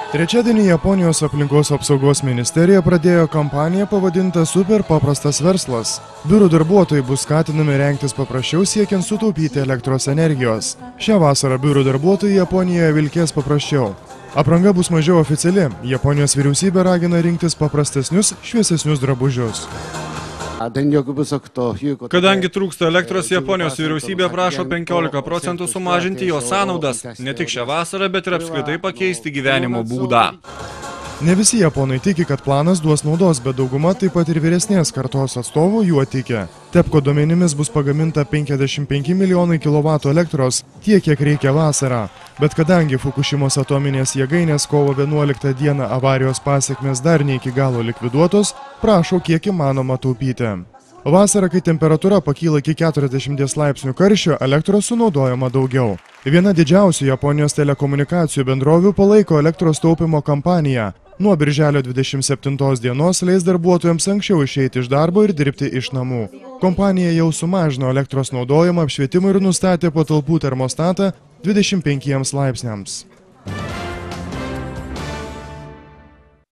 Trečiadienį Japonijos aplinkos apsaugos ministerija pradėjo kampaniją pavadintą Super paprastas verslas. Biurų darbuotojai bus skatinami rengtis paprasčiau siekiant sutaupyti elektros energijos. Šią vasarą biurų darbuotojai Japonijoje vilkės paprasčiau. Apranga bus mažiau oficiali. Japonijos vyriausybė ragina rinktis paprastesnius, šviesesnius drabužius. Kadangi trūksta elektros, Japonijos vyriausybė prašo 15% sumažinti jos sąnaudas, ne tik šią vasarą, bet ir apskritai pakeisti gyvenimo būdą. Ne visi japonai tiki, kad planas duos naudos, bet dauguma taip pat ir vyresnės kartos atstovų juo tiki. TEPCO duomenimis bus pagaminta 55 milijonai kilovatų elektros, tiek kiek reikia vasarą. Bet kadangi Fukušimos atominės jėgainės kovo 11 dieną avarijos pasekmės dar ne iki galo likviduotos, prašo kiek įmanoma taupyti. Vasarą, kai temperatūra pakyla iki 40 laipsnių karščio, elektros sunaudojama daugiau. Viena didžiausių Japonijos telekomunikacijų bendrovių palaiko elektros taupimo kampaniją. Nuo birželio 27 dienos leis darbuotojams anksčiau išeiti iš darbo ir dirbti iš namų. Kompanija jau sumažino elektros naudojimą apšvietimui ir nustatė patalpų termostatą 25 laipsniams.